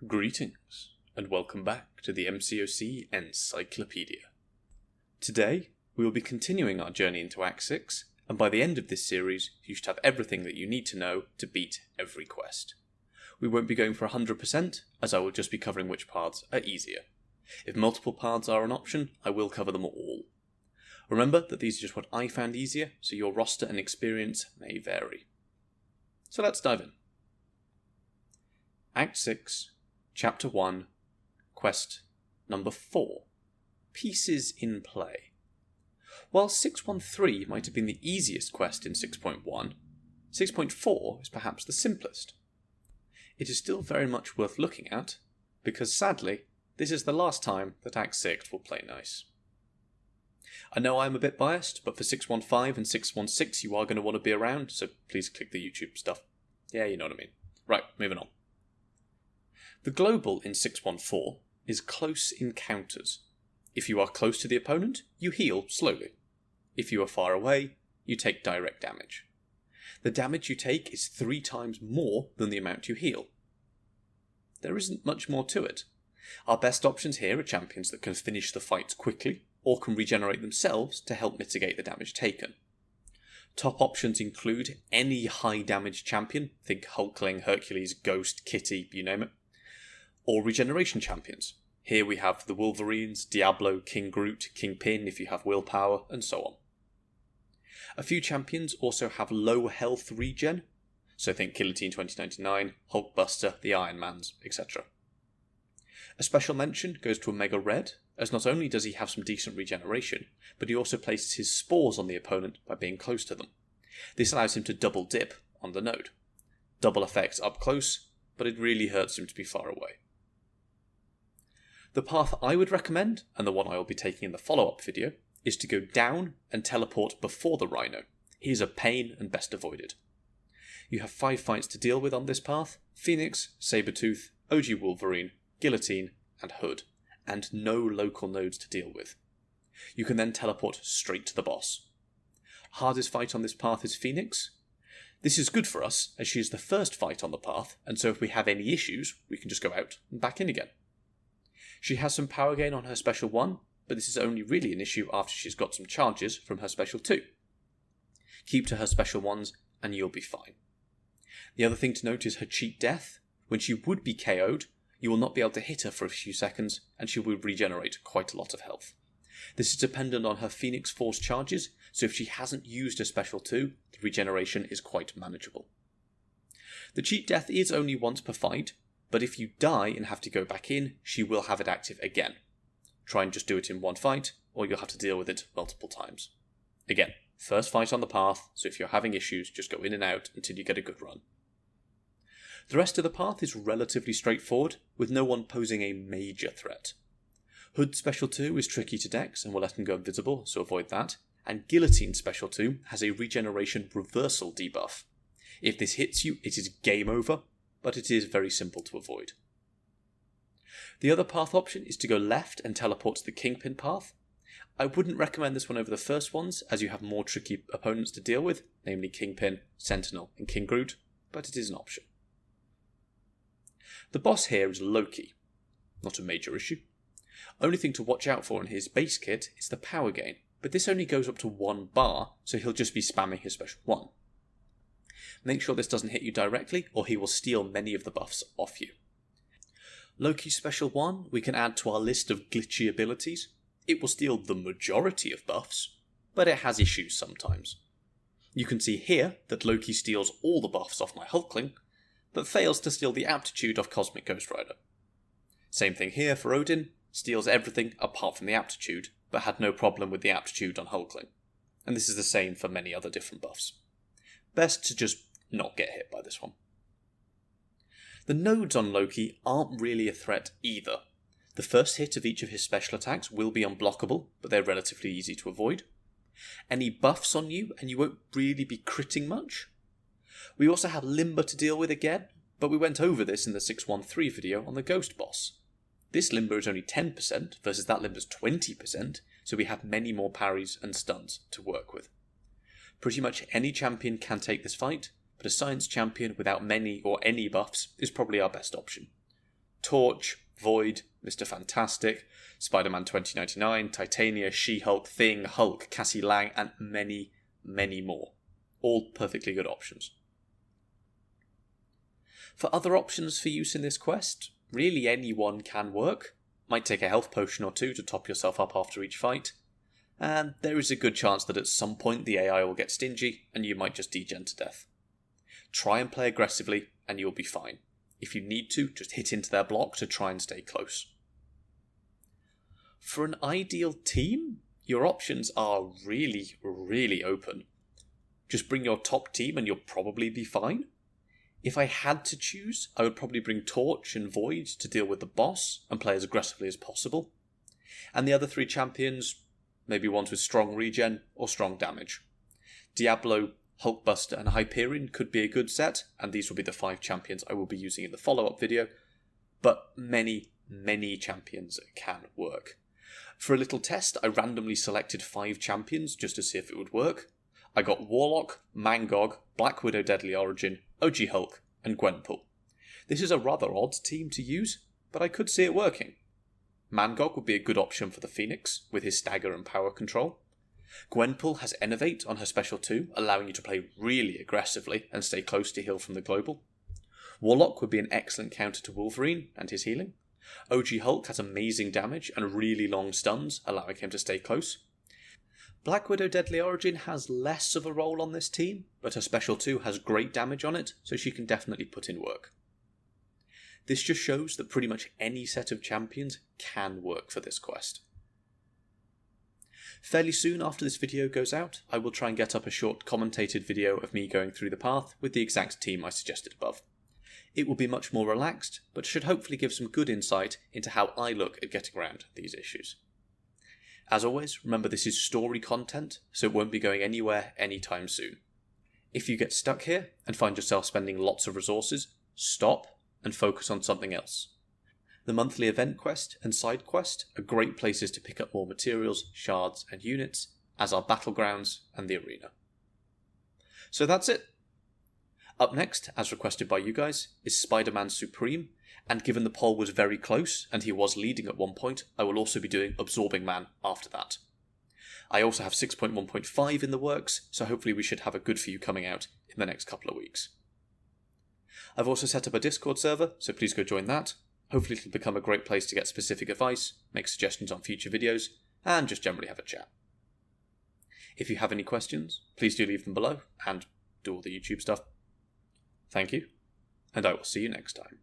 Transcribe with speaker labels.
Speaker 1: Greetings, and welcome back to the MCOC Encyclopedia. Today, we will be continuing our journey into Act 6, and by the end of this series, you should have everything that you need to know to beat every quest. We won't be going for 100%, as I will just be covering which paths are easier. If multiple paths are an option, I will cover them all. Remember that these are just what I found easier, so your roster and experience may vary. So let's dive in. Act 6, Chapter 1, Quest number 4, Pieces in Play. While 613 might have been the easiest quest in 6.1, 6.4 is perhaps the simplest. It is still very much worth looking at, because sadly, this is the last time that Act 6 will play nice. I know I'm a bit biased, but for 615 and 616 you are going to want to be around, so please click the YouTube stuff. Yeah, you know what I mean. Right, moving on. The global in 614 is Close Encounters. If you are close to the opponent, you heal slowly. If you are far away, you take direct damage. The damage you take is 3 times more than the amount you heal. There isn't much more to it. Our best options here are champions that can finish the fights quickly, or can regenerate themselves to help mitigate the damage taken. Top options include any high damage champion, think Hulkling, Hercules, Ghost, Kitty, you name it, or regeneration champions. Here we have the Wolverines, Diablo, King Groot, Kingpin if you have willpower, and so on. A few champions also have low health regen, so think Guillotine 2099, Hulkbuster, the Iron Mans, etc. A special mention goes to Omega Red, as not only does he have some decent regeneration, but he also places his spores on the opponent by being close to them. This allows him to double dip on the node. Double effects up close, but it really hurts him to be far away. The path I would recommend, and the one I will be taking in the follow-up video, is to go down and teleport before the Rhino. He is a pain and best avoided. You have 5 fights to deal with on this path: Phoenix, Sabretooth, OG Wolverine, Guillotine, and Hood, and no local nodes to deal with. You can then teleport straight to the boss. Hardest fight on this path is Phoenix. This is good for us, as she is the first fight on the path, and so if we have any issues, we can just go out and back in again. She has some power gain on her Special 1, but this is only really an issue after she's got some charges from her Special 2. Keep to her Special 1s, and you'll be fine. The other thing to note is her cheat death. When she would be KO'd, you will not be able to hit her for a few seconds, and she will regenerate quite a lot of health. This is dependent on her Phoenix Force charges, so if she hasn't used her Special 2, the regeneration is quite manageable. The cheat death is only once per fight, but if you die and have to go back in, she will have it active again. Try and just do it in one fight, or you'll have to deal with it multiple times. Again, first fight on the path, so if you're having issues, just go in and out until you get a good run. The rest of the path is relatively straightforward, with no one posing a major threat. Hood's Special 2 is tricky to dex and will let him go invisible, so avoid that, and Guillotine's Special 2 has a regeneration reversal debuff. If this hits you, it is game over, but it is very simple to avoid. The other path option is to go left and teleport to the Kingpin path. I wouldn't recommend this one over the first ones, as you have more tricky opponents to deal with, namely Kingpin, Sentinel, and King Groot, but it is an option. The boss here is Loki. Not a major issue. Only thing to watch out for in his base kit is the power gain, but this only goes up to 1 bar, so he'll just be spamming his Special 1. Make sure this doesn't hit you directly, or he will steal many of the buffs off you. Loki's Special 1 we can add to our list of glitchy abilities. It will steal the majority of buffs, but it has issues sometimes. You can see here that Loki steals all the buffs off my Hulkling, but fails to steal the aptitude of Cosmic Ghost Rider. Same thing here for Odin, steals everything apart from the aptitude, but had no problem with the aptitude on Hulkling. And this is the same for many other different buffs. Best to just not get hit by this one. The nodes on Loki aren't really a threat either. The first hit of each of his special attacks will be unblockable, but they're relatively easy to avoid. Any buffs on you, and you won't really be critting much. We also have Limber to deal with again, but we went over this in the 613 video on the Ghost boss. This Limber is only 10% versus that Limber's 20%, so we have many more parries and stuns to work with. Pretty much any champion can take this fight, but a science champion without many or any buffs is probably our best option. Torch, Void, Mr. Fantastic, Spider-Man 2099, Titania, She-Hulk, Thing, Hulk, Cassie Lang, and many, many more. All perfectly good options. For other options for use in this quest, really anyone can work. Might take a health potion or two to top yourself up after each fight. And there is a good chance that at some point the AI will get stingy and you might just degen to death. Try and play aggressively and you'll be fine. If you need to, just hit into their block to try and stay close. For an ideal team, your options are really, really open. Just bring your top team and you'll probably be fine. If I had to choose, I would probably bring Torch and Void to deal with the boss and play as aggressively as possible. And the other 3 champions, maybe ones with strong regen or strong damage. Diablo, Hulkbuster and Hyperion could be a good set, and these will be the 5 champions I will be using in the follow-up video, but many, many champions can work. For a little test, I randomly selected 5 champions just to see if it would work. I got Warlock, Mangog, Black Widow Deadly Origin, OG Hulk, and Gwenpool. This is a rather odd team to use, but I could see it working. Mangog would be a good option for the Phoenix, with his stagger and power control. Gwenpool has Innovate on her special 2, allowing you to play really aggressively and stay close to heal from the global. Warlock would be an excellent counter to Wolverine and his healing. OG Hulk has amazing damage and really long stuns, allowing him to stay close. Black Widow Deadly Origin has less of a role on this team, but her special 2 has great damage on it, so she can definitely put in work. This just shows that pretty much any set of champions can work for this quest. Fairly soon after this video goes out, I will try and get up a short commentated video of me going through the path with the exact team I suggested above. It will be much more relaxed, but should hopefully give some good insight into how I look at getting around these issues. As always, remember this is story content, so it won't be going anywhere anytime soon. If you get stuck here and find yourself spending lots of resources, stop and focus on something else. The monthly event quest and side quest are great places to pick up more materials, shards and units, as are battlegrounds and the arena. So that's it. Up next, as requested by you guys, is Spider-Man Supreme, and given the poll was very close and he was leading at one point, I will also be doing Absorbing Man after that. I also have 6.1.5 in the works, so hopefully we should have a good few coming out in the next couple of weeks. I've also set up a Discord server, so please go join that. Hopefully it'll become a great place to get specific advice, make suggestions on future videos, and just generally have a chat. If you have any questions, please do leave them below, and do all the YouTube stuff. Thank you, and I will see you next time.